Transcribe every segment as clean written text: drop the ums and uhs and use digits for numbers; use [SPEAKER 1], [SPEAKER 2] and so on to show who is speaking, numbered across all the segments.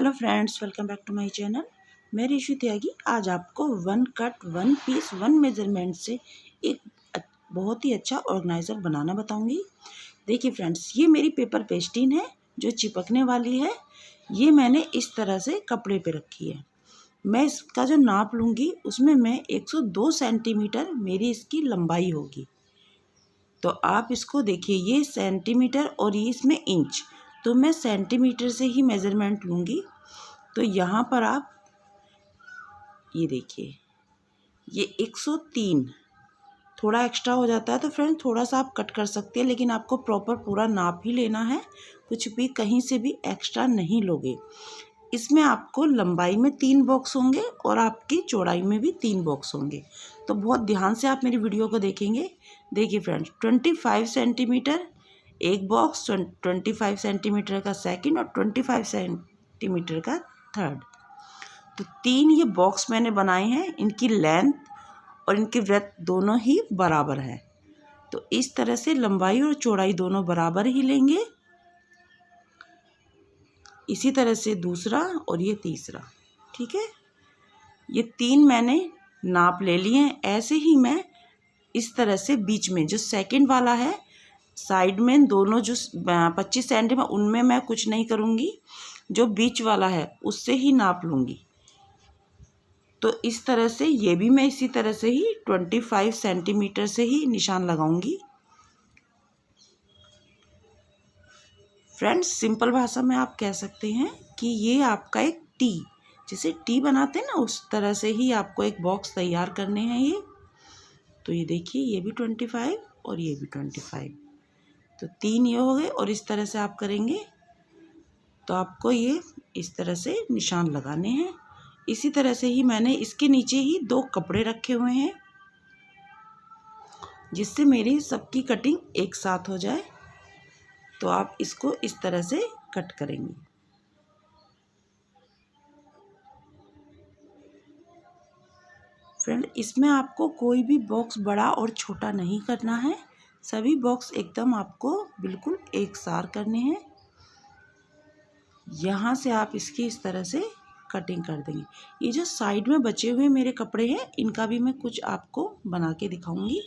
[SPEAKER 1] Hello friends, welcome back to my channel. मैं ऋषि त्यागी आज आपको one cut one piece one measurement से एक बहुत ही अच्छा ऑर्गेनाइज़र बनाना बताऊंगी। देखिए फ्रेंड्स, ये मेरी पेपर पेस्टिन है जो चिपकने वाली है। ये मैंने इस तरह से कपड़े पे रखी है। मैं इसका जो नाप लूँगी उसमें मैं 102 सेंटीमीटर मेरी इसकी लंबाई होगी। तो आप इसको देखिए, ये सेंटीमीटर और ये इसमें इंच, तो मैं सेंटीमीटर से ही मेज़रमेंट लूँगी। तो यहाँ पर आप ये देखिए, ये 103 थोड़ा एक्स्ट्रा हो जाता है तो फ्रेंड थोड़ा सा आप कट कर सकते हैं, लेकिन आपको प्रॉपर पूरा नाप ही लेना है, कुछ भी कहीं से भी एक्स्ट्रा नहीं लोगे। इसमें आपको लंबाई में 3 बॉक्स होंगे और आपकी चौड़ाई में भी 3 बॉक्स होंगे। तो बहुत ध्यान से आप मेरी वीडियो को देखेंगे। देखिए फ्रेंड्स, 25 सेंटीमीटर एक बॉक्स, 25 सेंटीमीटर का सेकंड और 25 सेंटीमीटर का थर्ड। तो 3 ये बॉक्स मैंने बनाए हैं। इनकी लेंथ और इनकी ब्रेथ दोनों ही बराबर है। तो इस तरह से लंबाई और चौड़ाई दोनों बराबर ही लेंगे। इसी तरह से दूसरा और ये तीसरा, ठीक है। ये 3 मैंने नाप ले लिए हैं। ऐसे ही मैं इस तरह से बीच में जो सेकंड वाला है, साइड में दोनों जो 25 सेंटीमीटर, उनमें मैं कुछ नहीं करूँगी। जो बीच वाला है उससे ही नाप लूँगी। तो इस तरह से ये भी मैं इसी तरह से ही 25 सेंटीमीटर से ही निशान लगाऊंगी। फ्रेंड्स, सिंपल भाषा में आप कह सकते हैं कि ये आपका एक टी, जैसे टी बनाते हैं ना, उस तरह से ही आपको एक बॉक्स तैयार करने हैं ये। तो ये देखिए, ये भी 25 और ये भी 25, तो 3 ये हो गए। और इस तरह से आप करेंगे तो आपको ये इस तरह से निशान लगाने हैं। इसी तरह से ही मैंने इसके नीचे ही 2 कपड़े रखे हुए हैं, जिससे मेरी सबकी कटिंग एक साथ हो जाए। तो आप इसको इस तरह से कट करेंगे। फ्रेंड, इसमें आपको कोई भी बॉक्स बड़ा और छोटा नहीं करना है। सभी बॉक्स एकदम आपको बिल्कुल एक सार करने हैं। यहाँ से आप इसकी इस तरह से कटिंग कर देंगे। ये जो साइड में बचे हुए मेरे कपड़े हैं, इनका भी मैं कुछ आपको बना के दिखाऊंगी।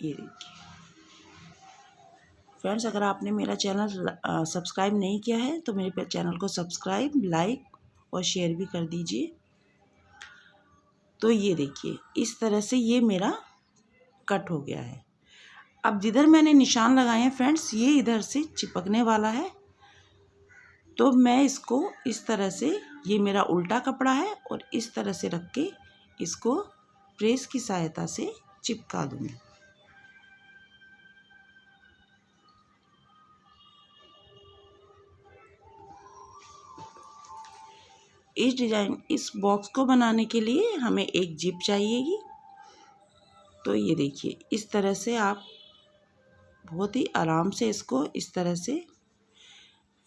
[SPEAKER 1] ये देखिए फ्रेंड्स, अगर आपने मेरा चैनल सब्सक्राइब नहीं किया है तो मेरे चैनल को सब्सक्राइब, लाइक और शेयर भी कर दीजिए। तो ये देखिए, इस तरह से ये मेरा कट हो गया है। अब जिधर मैंने निशान लगाए हैं फ्रेंड्स, ये इधर से चिपकने वाला है। तो मैं इसको इस तरह से, ये मेरा उल्टा कपड़ा है, और इस तरह से रख के इसको प्रेस की सहायता से चिपका दूँगी। इस बॉक्स को बनाने के लिए हमें एक जिप चाहिएगी। तो ये देखिए, इस तरह से आप बहुत ही आराम से इसको इस तरह से,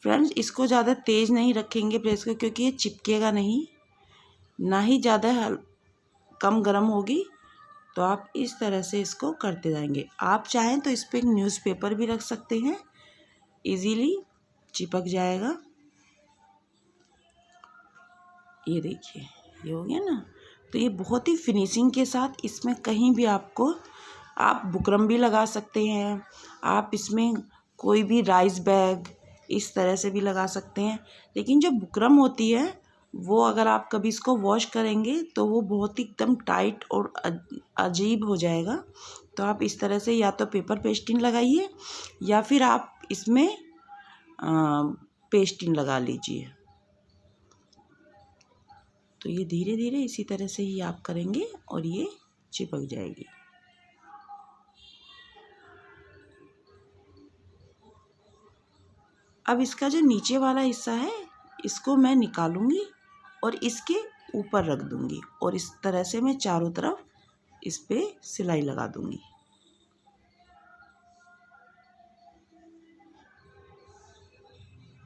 [SPEAKER 1] फ्रेंड्स इसको ज़्यादा तेज़ नहीं रखेंगे प्रेस को, क्योंकि ये चिपकेगा नहीं, ना ही ज़्यादा कम गर्म होगी। तो आप इस तरह से इसको करते जाएंगे। आप चाहें तो इस पर एक न्यूज़पेपर भी रख सकते हैं, इजीली चिपक जाएगा। ये देखिए, ये हो गया ना। तो ये बहुत ही फिनिशिंग के साथ, इसमें कहीं भी आपको, आप बुकरम भी लगा सकते हैं। आप इसमें कोई भी राइस बैग इस तरह से भी लगा सकते हैं। लेकिन जो बुकरम होती है वो, अगर आप कभी इसको वॉश करेंगे तो वो बहुत ही एकदम टाइट और अजीब हो जाएगा। तो आप इस तरह से या तो पेपर पेस्टिन लगाइए, या फिर आप इसमें पेस्टिन लगा लीजिए। तो ये धीरे धीरे इसी तरह से ही आप करेंगे और ये चिपक जाएगी। अब इसका जो नीचे वाला हिस्सा है, इसको मैं निकालूंगी और इसके ऊपर रख दूंगी, और इस तरह से मैं चारों तरफ इस पे सिलाई लगा दूंगी।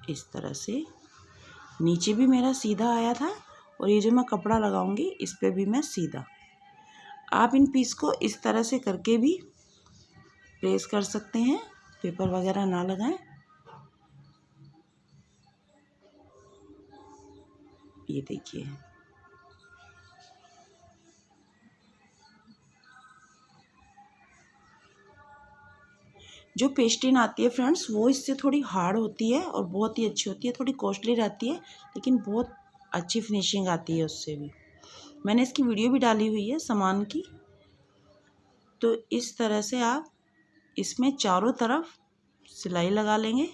[SPEAKER 1] इस तरह से नीचे भी मेरा सीधा आया था, और ये जो मैं कपड़ा लगाऊंगी इस पे भी मैं सीधा। आप इन पीस को इस तरह से करके भी प्रेस कर सकते हैं, पेपर वगैरह ना लगाएं। ये देखिए, जो पेस्टिन आती है फ्रेंड्स वो इससे थोड़ी हार्ड होती है और बहुत ही अच्छी होती है, थोड़ी कॉस्टली रहती है लेकिन बहुत अच्छी फिनिशिंग आती है उससे भी। मैंने इसकी वीडियो भी डाली हुई है सामान की। तो इस तरह से आप इसमें चारों तरफ सिलाई लगा लेंगे।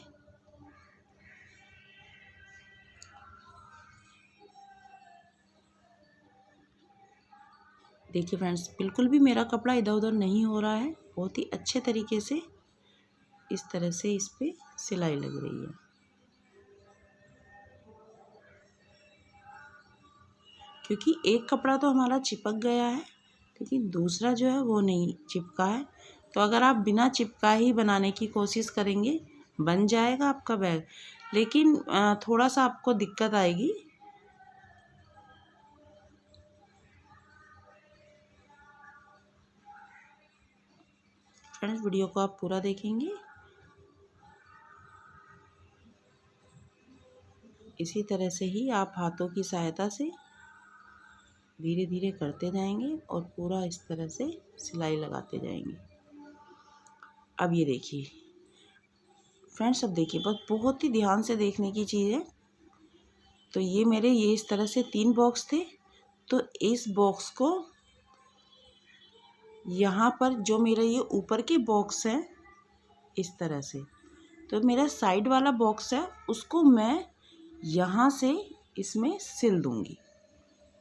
[SPEAKER 1] देखिए फ्रेंड्स, बिल्कुल भी मेरा कपड़ा इधर उधर नहीं हो रहा है, बहुत ही अच्छे तरीके से इस तरह से इस पे सिलाई लग रही है। क्योंकि एक कपड़ा तो हमारा चिपक गया है लेकिन दूसरा जो है वो नहीं चिपका है। तो अगर आप बिना चिपका ही बनाने की कोशिश करेंगे, बन जाएगा आपका बैग, लेकिन थोड़ा सा आपको दिक्कत आएगी। फ्रेंड्स, वीडियो को आप पूरा देखेंगे। इसी तरह से ही आप हाथों की सहायता से धीरे धीरे करते जाएंगे और पूरा इस तरह से सिलाई लगाते जाएंगे। अब ये देखिए फ्रेंड्स, अब देखिए, बस बहुत ही ध्यान से देखने की चीज़ है। तो ये मेरे ये इस तरह से 3 बॉक्स थे। तो इस बॉक्स को यहाँ पर जो मेरा ये ऊपर के बॉक्स है इस तरह से, तो मेरा साइड वाला बॉक्स है उसको मैं यहाँ से इसमें सिल दूँगी।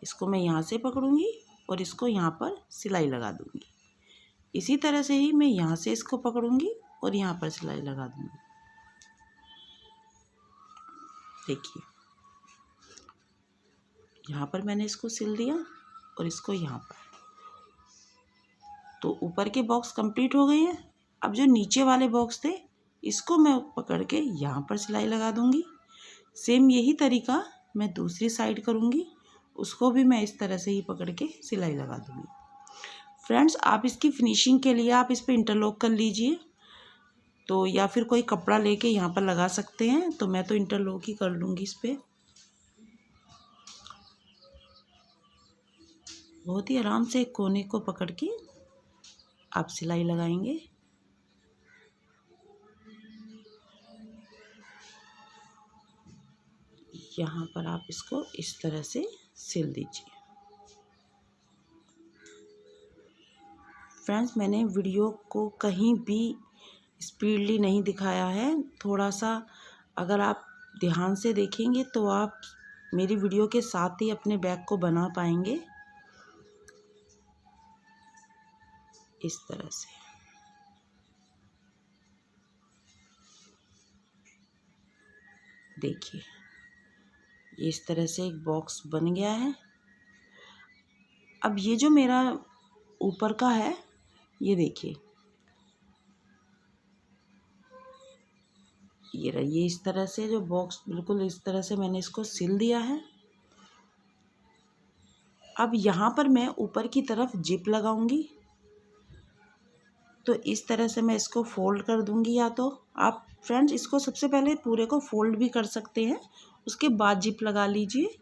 [SPEAKER 1] इसको मैं यहाँ से पकड़ूँगी और इसको यहाँ पर सिलाई लगा दूँगी। इसी तरह से ही मैं यहाँ से इसको पकड़ूँगी और यहाँ पर सिलाई लगा दूँगी। देखिए, यहाँ पर मैंने इसको सिल दिया और इसको यहाँ पर। तो ऊपर के बॉक्स कंप्लीट हो गए हैं। अब जो नीचे वाले बॉक्स थे इसको मैं पकड़ के यहाँ पर सिलाई लगा दूँगी। सेम यही तरीका मैं दूसरी साइड करूँगी, उसको भी मैं इस तरह से ही पकड़ के सिलाई लगा दूँगी। फ्रेंड्स, आप इसकी फिनिशिंग के लिए आप इस पर इंटरलॉक कर लीजिए, तो या फिर कोई कपड़ा लेके यहाँ पर लगा सकते हैं। तो मैं तो इंटरलॉक ही कर लूँगी इस पर। बहुत ही आराम से एक कोने को पकड़ के आप सिलाई लगाएंगे। यहाँ पर आप इसको इस तरह से सिल दीजिए। फ्रेंड्स, मैंने वीडियो को कहीं भी स्पीडली नहीं दिखाया है। थोड़ा सा अगर आप ध्यान से देखेंगे तो आप मेरी वीडियो के साथ ही अपने बैग को बना पाएंगे इस तरह से। देखिए, इस तरह से एक बॉक्स बन गया है। अब ये जो मेरा ऊपर का है, ये देखिए, ये रहा, ये इस तरह से जो बॉक्स बिल्कुल इस तरह से मैंने इसको सिल दिया है। अब यहाँ पर मैं ऊपर की तरफ जिप लगाऊंगी। तो इस तरह से मैं इसको फोल्ड कर दूंगी। या तो आप फ्रेंड्स इसको सबसे पहले पूरे को फोल्ड भी कर सकते हैं, उसके बाद जिप लगा लीजिए।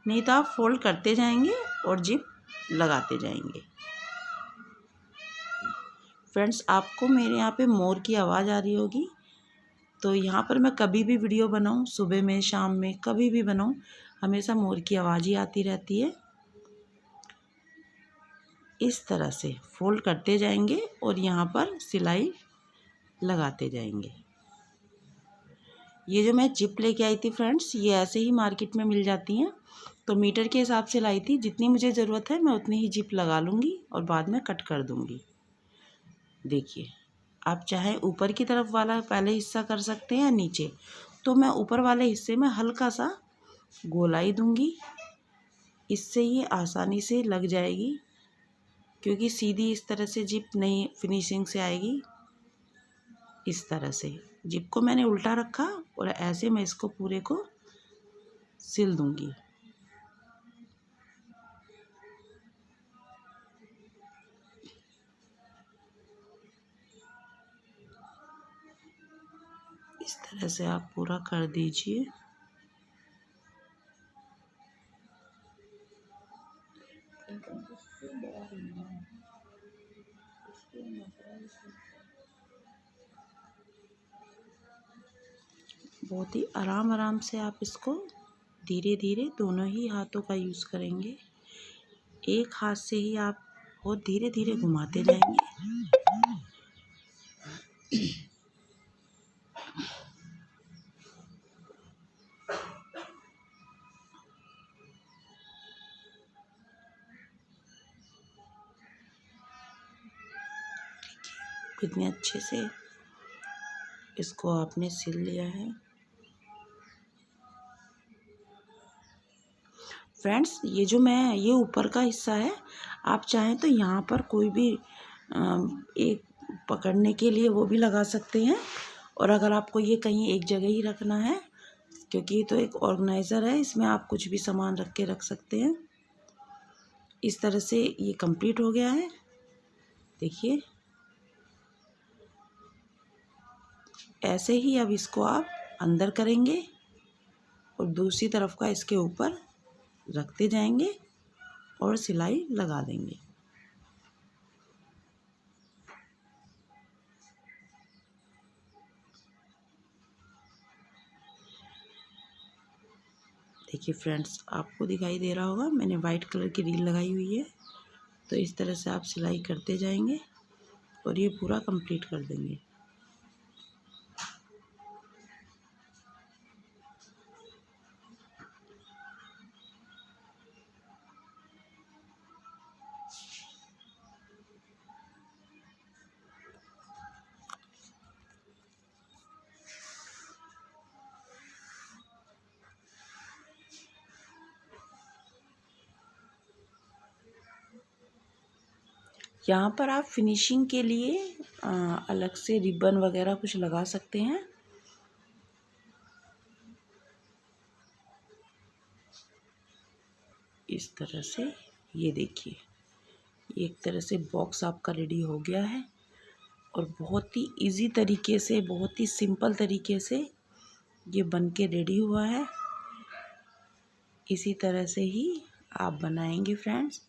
[SPEAKER 1] नहीं तो आप फोल्ड करते जाएंगे और जिप लगाते जाएंगे। फ्रेंड्स, आपको मेरे यहाँ पे मोर की आवाज़ आ रही होगी। तो यहाँ पर मैं कभी भी वीडियो बनाऊँ, सुबह में, शाम में, कभी भी बनाऊँ, हमेशा मोर की आवाज़ ही आती रहती है। इस तरह से फोल्ड करते जाएंगे और यहाँ पर सिलाई लगाते जाएंगे। ये जो मैं जिप लेके आई थी फ्रेंड्स, ये ऐसे ही मार्केट में मिल जाती हैं। तो मीटर के हिसाब से लाई थी, जितनी मुझे ज़रूरत है मैं उतनी ही जिप लगा लूँगी और बाद में कट कर दूँगी। देखिए, आप चाहे ऊपर की तरफ वाला पहले हिस्सा कर सकते हैं या नीचे। तो मैं ऊपर वाले हिस्से में हल्का सा गोलाई दूँगी, इससे ये आसानी से लग जाएगी, क्योंकि सीधी इस तरह से जिप नहीं फिनिशिंग से आएगी। इस तरह से जिप को मैंने उल्टा रखा और ऐसे मैं इसको पूरे को सिल दूंगी। इस तरह से आप पूरा कर दीजिए। बहुत ही आराम से आप इसको धीरे धीरे दोनों ही हाथों का यूज़ करेंगे। एक हाथ से ही आप बहुत धीरे धीरे घुमाते जाएंगे। कितने अच्छे से इसको आपने सिल लिया है। फ्रेंड्स, ये ऊपर का हिस्सा है, आप चाहें तो यहाँ पर कोई भी एक पकड़ने के लिए वो भी लगा सकते हैं। और अगर आपको ये कहीं एक जगह ही रखना है, क्योंकि ये तो एक ऑर्गेनाइज़र है, इसमें आप कुछ भी सामान रख के रख सकते हैं। इस तरह से ये कंप्लीट हो गया है। देखिए, ऐसे ही अब इसको आप अंदर करेंगे और दूसरी तरफ का इसके ऊपर रखते जाएंगे और सिलाई लगा देंगे। देखिए फ्रेंड्स, आपको दिखाई दे रहा होगा, मैंने वाइट कलर की रील लगाई हुई है। तो इस तरह से आप सिलाई करते जाएंगे और ये पूरा कंप्लीट कर देंगे। यहाँ पर आप फिनिशिंग के लिए अलग से रिबन वगैरह कुछ लगा सकते हैं। इस तरह से ये देखिए, एक तरह से बॉक्स आपका रेडी हो गया है और बहुत ही इजी तरीके से, बहुत ही सिंपल तरीके से ये बन के रेडी हुआ है। इसी तरह से ही आप बनाएंगे फ्रेंड्स।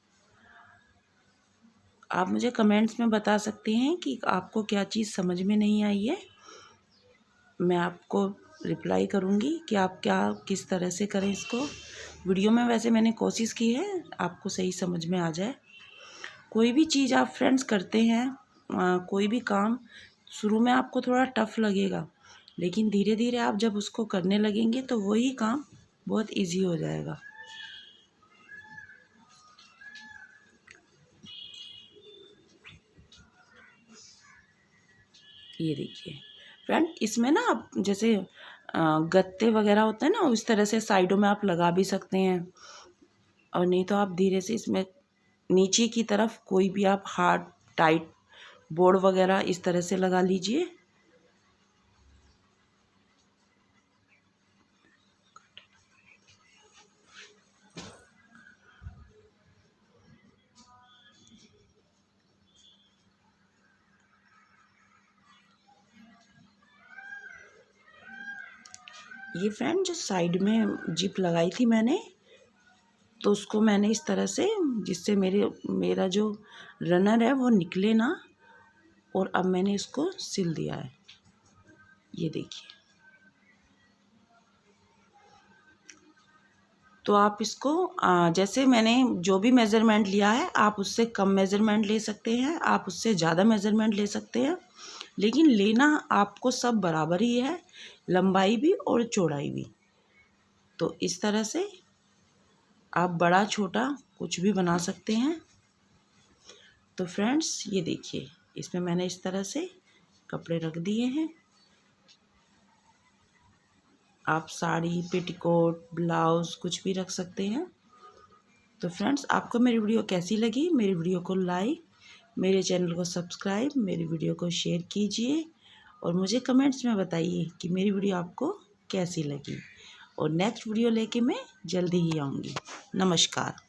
[SPEAKER 1] आप मुझे कमेंट्स में बता सकते हैं कि आपको क्या चीज़ समझ में नहीं आई है। मैं आपको रिप्लाई करूँगी कि आप किस तरह से करें इसको। वीडियो में वैसे मैंने कोशिश की है आपको सही समझ में आ जाए। कोई भी चीज़ आप फ्रेंड्स करते हैं, कोई भी काम शुरू में आपको थोड़ा टफ लगेगा, लेकिन धीरे धीरे आप जब उसको करने लगेंगे तो वही काम बहुत इजी हो जाएगा। ये देखिए फ्रेंड, इसमें ना आप जैसे गत्ते वगैरह होते हैं ना, उस तरह से साइडों में आप लगा भी सकते हैं। और नहीं तो आप धीरे से इसमें नीचे की तरफ कोई भी आप हार्ड टाइट बोर्ड वगैरह इस तरह से लगा लीजिए। ये फ्रेंड, जो साइड में जिप लगाई थी मैंने, तो उसको मैंने इस तरह से, जिससे मेरा जो रनर है वो निकले ना, और अब मैंने इसको सिल दिया है। ये देखिए, तो आप इसको जैसे मैंने जो भी मेज़रमेंट लिया है, आप उससे कम मेज़रमेंट ले सकते हैं, आप उससे ज़्यादा मेज़रमेंट ले सकते हैं, लेकिन लेना आपको सब बराबर ही है, लंबाई भी और चौड़ाई भी। तो इस तरह से आप बड़ा छोटा कुछ भी बना सकते हैं। तो फ्रेंड्स, ये देखिए, इसमें मैंने इस तरह से कपड़े रख दिए हैं। आप साड़ी, पेटीकोट, ब्लाउज़ कुछ भी रख सकते हैं। तो फ्रेंड्स, आपको मेरी वीडियो कैसी लगी? मेरी वीडियो को लाइक, मेरे चैनल को सब्सक्राइब, मेरी वीडियो को शेयर कीजिए और मुझे कमेंट्स में बताइए कि मेरी वीडियो आपको कैसी लगी। और नेक्स्ट वीडियो लेके मैं जल्दी ही आऊँगी। नमस्कार।